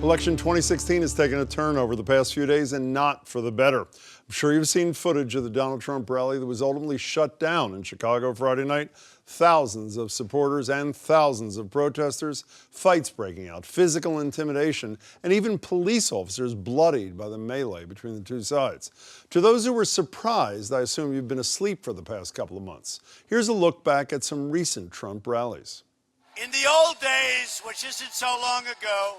Election 2016 has taken a turn over the past few days, and not for the better. I'm sure you've seen footage of the Donald Trump rally that was ultimately shut down in Chicago Friday night. Thousands of supporters and thousands of protesters, fights breaking out, physical intimidation, and even police officers bloodied by the melee between the two sides. To those who were surprised, I assume you've been asleep for the past couple of months. Here's a look back at some recent Trump rallies. In the old days, which isn't so long ago,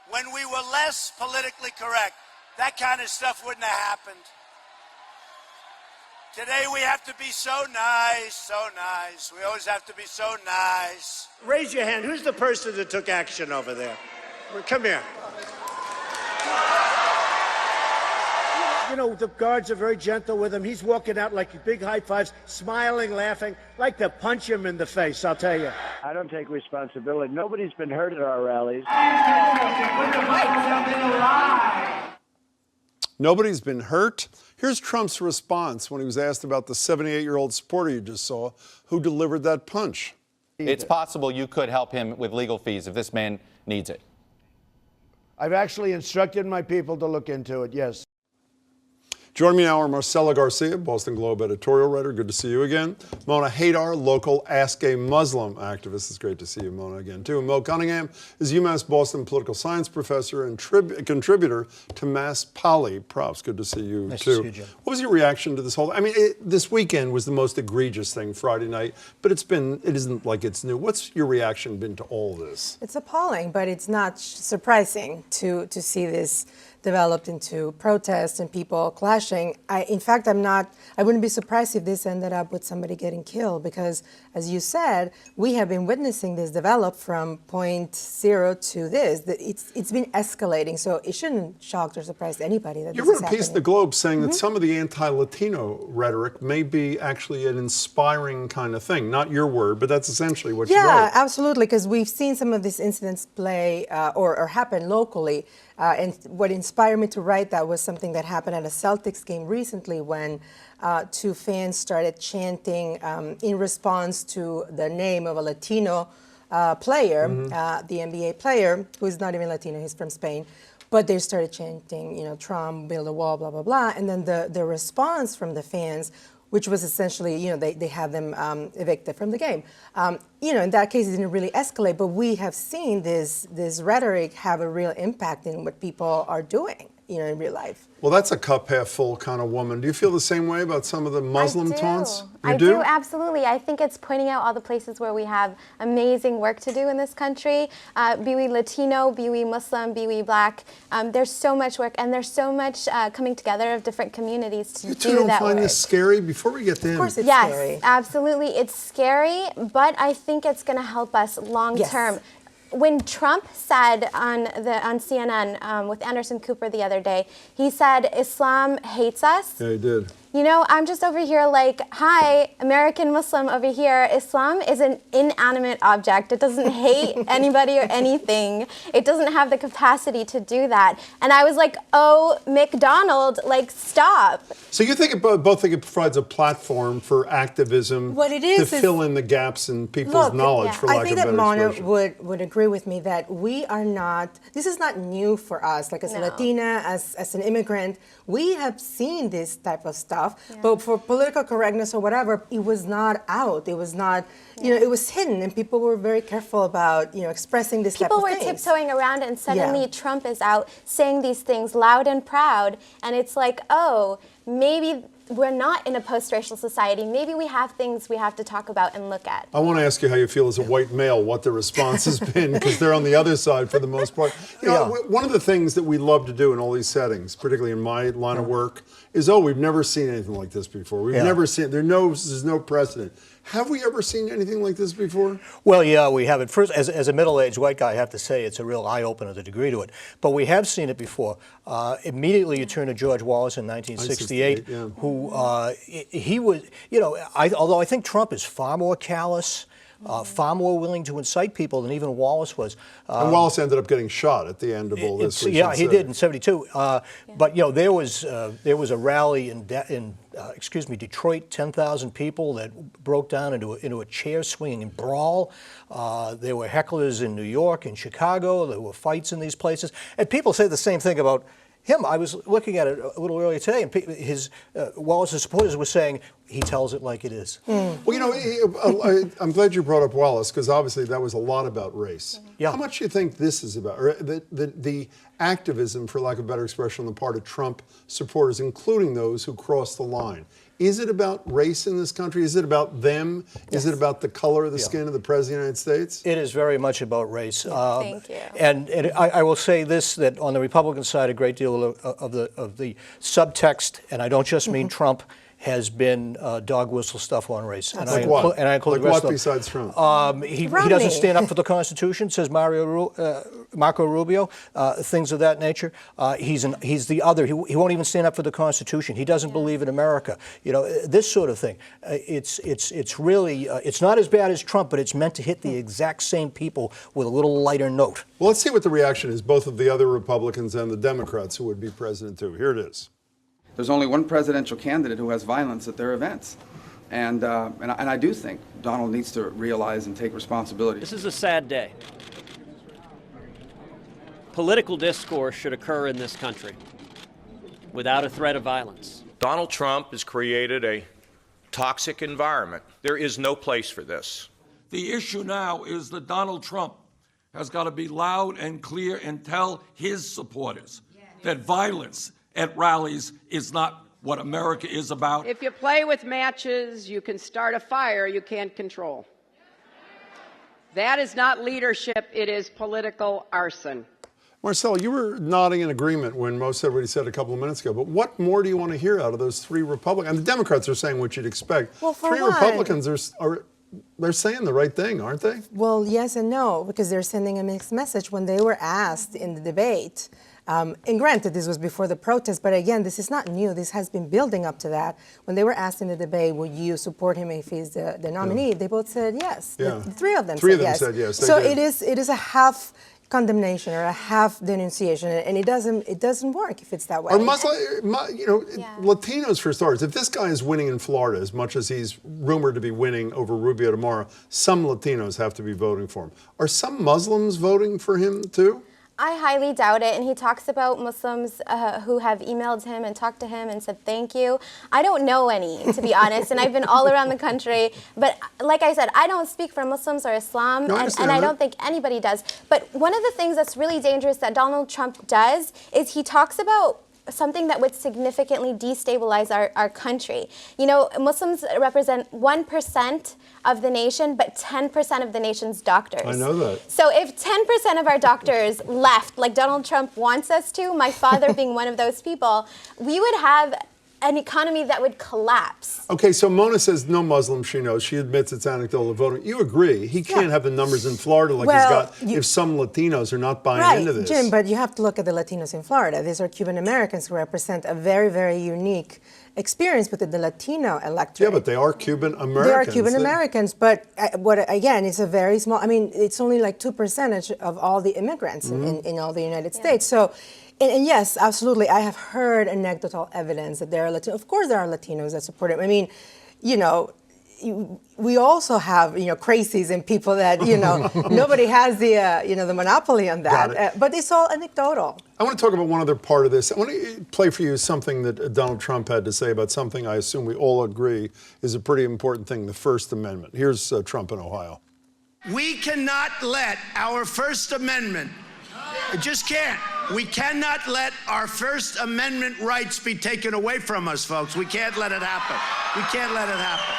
when we were less politically correct, that kind of stuff wouldn't have happened. Today we have to be so nice, so nice. We always have to be so nice. Raise your hand. Who's the person that took action over there? Come here. You know, the guards are very gentle with him. He's walking out like big high fives, smiling, laughing. Like to punch him in the face, I'll tell you. I don't take responsibility. Nobody's been hurt at our rallies. Nobody's been hurt. Here's Trump's response when he was asked about the 78-year-old supporter you just saw who delivered that punch. It's possible you could help him with legal fees if this man needs it. I've actually instructed my people to look into it, yes. Joining me now are Marcelo Garcia, Boston Globe editorial writer. Good to see you again. Mona Haydar, local Ask a Muslim activist. It's great to see you, Mona, again, too. And Mo Cunningham is UMass Boston political science professor and contributor to Mass Poly. Props. Good to see you, nice too. To see you, Jim. What was your reaction to this whole... I mean, this weekend was the most egregious thing, Friday night, but it isn't like it's new. What's your reaction been to all this? It's appalling, but it's not surprising to see this developed into protests and people clashing. In fact, I wouldn't be surprised if this ended up with somebody getting killed because, as you said, we have been witnessing this develop from point zero to this. It's been escalating, so it shouldn't shock or surprise anybody that you this is wrote a piece in the Globe saying that some of the anti-Latino rhetoric may be actually an inspiring kind of thing. Not your word, but that's essentially what you wrote. Yeah, absolutely, because we've seen some of these incidents play or happen locally. And what inspired me to write that was something that happened at a Celtics game recently when two fans started chanting in response to the name of a Latino player, the NBA player, who is not even Latino, he's from Spain. But they started chanting, you know, Trump, build a wall, blah, blah, blah. And then the response from the fans, which was essentially, you know, they had them evicted from the game. You know, in that case, it didn't really escalate, but we have seen this rhetoric have a real impact in what people are doing, you know, in real life. Well, that's a cup half full kind of woman. Do you feel the same way about some of the Muslim taunts? I do, absolutely. I think it's pointing out all the places where we have amazing work to do in this country. Be we Latino, be we Muslim, be we Black. There's so much work, and there's so much coming together of different communities to do that work. You two don't find this scary? Before we get to him. Of course it's scary. Yes, absolutely. It's scary, but I think it's going to help us long term. Yes. When Trump said on CNN with Anderson Cooper the other day, he said Islam hates us. Yeah, he did. You know, I'm just over here like, hi, American Muslim over here. Islam is an inanimate object. It doesn't hate anybody or anything. It doesn't have the capacity to do that. And I was like, oh, McDonald, like, stop. So you think both think it provides a platform for activism to fill in the gaps in people's knowledge, for lack of a better expression? I think that Mona would agree with me that we are not, this is not new for us. Like as a Latina, as an immigrant, we have seen this type of stuff. Yeah. But for political correctness or whatever, it was not out. It was not, you know, it was hidden, and people were very careful about, you know, expressing this type of things. People were tiptoeing around, and suddenly Trump is out saying these things loud and proud, and it's like, oh, maybe we're not in a post-racial society. Maybe we have things we have to talk about and look at. I want to ask you how you feel as a white male, what the response has been, because they're on the other side for the most part. You know, one of the things that we love to do in all these settings, particularly in my line of work, is, oh, we've never seen anything like this before. We've never seen, there's no precedent. Have we ever seen anything like this before? Well, yeah, we haven't. First, as a middle-aged white guy, I have to say it's a real eye-opener, the degree to it. But we have seen it before. Immediately, you turn to George Wallace in 1968, who he was, you know, although I think Trump is far more callous, far more willing to incite people than even Wallace was. And Wallace ended up getting shot at the end of all this. Yeah, he did in '72. But there was a rally in Detroit, 10,000 people that broke down into a chair swinging brawl. There were hecklers in New York, in Chicago. There were fights in these places, and people say the same thing about him. I was looking at it a little earlier today, and Wallace's supporters were saying he tells it like it is. Well, I'm glad you brought up Wallace, because obviously that was a lot about race. Yeah. How much do you think this is about, or the activism, for lack of a better expression, on the part of Trump supporters, including those who crossed the line? Is it about race in this country? Is it about them? Yes. Is it about the color of the skin of the President of the United States? It is very much about race. Thank you. And I will say this, that on the Republican side, a great deal of the subtext, and I don't just mean Trump, has been dog whistle stuff on race. And Like what? And I include Like the rest what of besides Trump? He Romney. doesn't stand up for the Constitution, says Marco Rubio, things of that nature. He's the other. He won't even stand up for the Constitution. He doesn't believe in America. This sort of thing. It's really, it's not as bad as Trump, but it's meant to hit the exact same people with a little lighter note. Well, let's see what the reaction is, both of the other Republicans and the Democrats who would be president too. Here it is. There's only one presidential candidate who has violence at their events. And I do think Donald needs to realize and take responsibility. This is a sad day. Political discourse should occur in this country without a threat of violence. Donald Trump has created a toxic environment. There is no place for this. The issue now is that Donald Trump has got to be loud and clear and tell his supporters that violence at rallies is not what America is about. If you play with matches, you can start a fire you can't control. That is not leadership, it is political arson. Marcelo, you were nodding in agreement when most everybody said a couple of minutes ago, but what more do you want to hear out of those three Republicans? And the Democrats are saying what you'd expect. Well, for three one, Republicans they're saying the right thing, aren't they? Well, yes and no, because they're sending a mixed message. When they were asked in the debate, and granted, this was before the protest, but again, this is not new. This has been building up to that. When they were asked in the debate, will you support him if he's the nominee, they both said yes. Yeah. The three of them said yes. So it is a half condemnation or a half denunciation, and it doesn't work if it's that way. Or Latinos for starters. If this guy is winning in Florida as much as he's rumored to be winning over Rubio tomorrow, some Latinos have to be voting for him. Are some Muslims voting for him too? I highly doubt it, and he talks about Muslims who have emailed him and talked to him and said thank you. I don't know any, to be honest, and I've been all around the country. But like I said, I don't speak for Muslims or Islam, and I don't think anybody does. But one of the things that's really dangerous that Donald Trump does is he talks about something that would significantly destabilize our country. Muslims represent 1% of the nation, but 10% of the nation's doctors. I know that. So if 10% of our doctors left, like Donald Trump wants us to, my father being one of those people, we would have an economy that would collapse. Okay, so Mona says no Muslims she knows. She admits it's anecdotal voting. You agree. He can't have the numbers in Florida like he's got if some Latinos are not buying into this. Jim, but you have to look at the Latinos in Florida. These are Cuban Americans who represent a very, very unique experience within the Latino electorate. Yeah, but they are Cuban Americans. They are Cuban Americans, but again, it's a very small, it's only like 2% of all the immigrants in all the United States. So. And yes, absolutely. I have heard anecdotal evidence that there are Latinos. Of course, there are Latinos that support him. I mean, we also have crazies and people that nobody has the monopoly on that. But it's all anecdotal. I want to talk about one other part of this. I want to play for you something that Donald Trump had to say about something I assume we all agree is a pretty important thing: the First Amendment. Here's Trump in Ohio. We cannot let our First Amendment. I just can't. We cannot let our First Amendment rights be taken away from us, folks. We can't let it happen. We can't let it happen.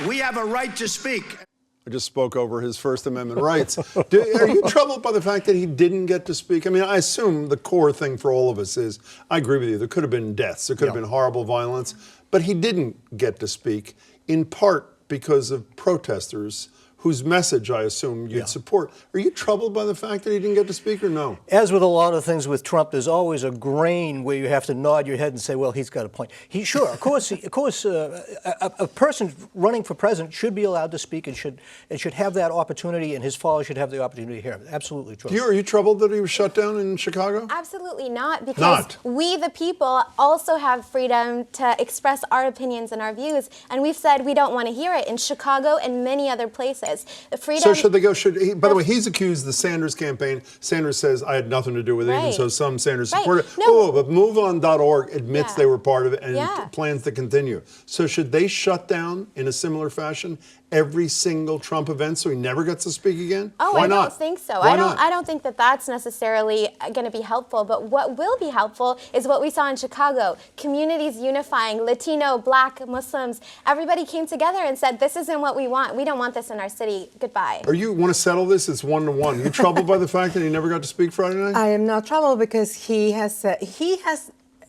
We have a right to speak. I just spoke over his First Amendment rights. Are you troubled by the fact that he didn't get to speak? I mean, I assume the core thing for all of us is, I agree with you, there could have been deaths, there could have been horrible violence, but he didn't get to speak, in part because of protesters whose message I assume you'd support. Are you troubled by the fact that he didn't get to speak, or no? As with a lot of things with Trump, there's always a grain where you have to nod your head and say, well, he's got a point. Of course, a person running for president should be allowed to speak and should have that opportunity, and his followers should have the opportunity to hear him. Absolutely true. Are you troubled that he was shut down in Chicago? Absolutely not, because we, the people, also have freedom to express our opinions and our views, and we've said we don't want to hear it in Chicago and many other places. So should they go? By the way, he's accused the Sanders campaign. Sanders says I had nothing to do with it, even so some Sanders supporters. But MoveOn.org admits they were part of it and plans to continue. So should they shut down in a similar fashion every single Trump event so he never gets to speak again? Oh, Why I not? don't think so. Why not? I don't think that that's necessarily going to be helpful. But what will be helpful is what we saw in Chicago. Communities unifying, Latino, Black, Muslims. Everybody came together and said, this isn't what we want. We don't want this in our city. Goodbye. Or you want to settle this? It's 1-1. You troubled by the fact that he never got to speak Friday night? I am not troubled because he has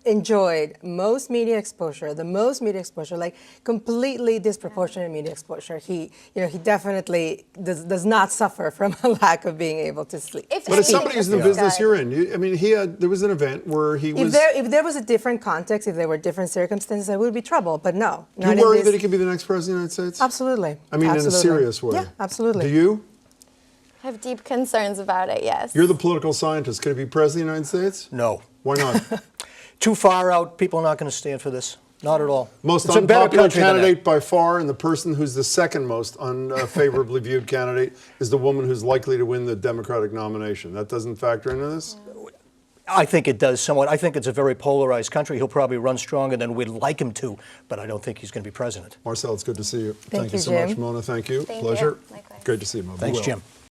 enjoyed most media exposure, like completely disproportionate media exposure. He definitely does not suffer from a lack of being able to sleep. But as somebody who's in the business you're in, there was an event where he was. If there was a different context, if there were different circumstances, I would be troubled. But no. Do you worry that he could be the next president of the United States? Absolutely. In a serious way. Yeah, absolutely. Do you? I have deep concerns about it, yes. You're the political scientist. Could he be president of the United States? No. Why not? Too far out. People are not going to stand for this. Not at all. Most unpopular candidate by far, and the person who's the second most unfavorably viewed candidate is the woman who's likely to win the Democratic nomination. That doesn't factor into this? I think it does somewhat. I think it's a very polarized country. He'll probably run stronger than we'd like him to, but I don't think he's going to be president. Marcel, it's good to see you. Thank you so Jim. much. Mona, thank you. Thank Pleasure. You. Likewise. Great to see you, Mona. Thanks, Jim.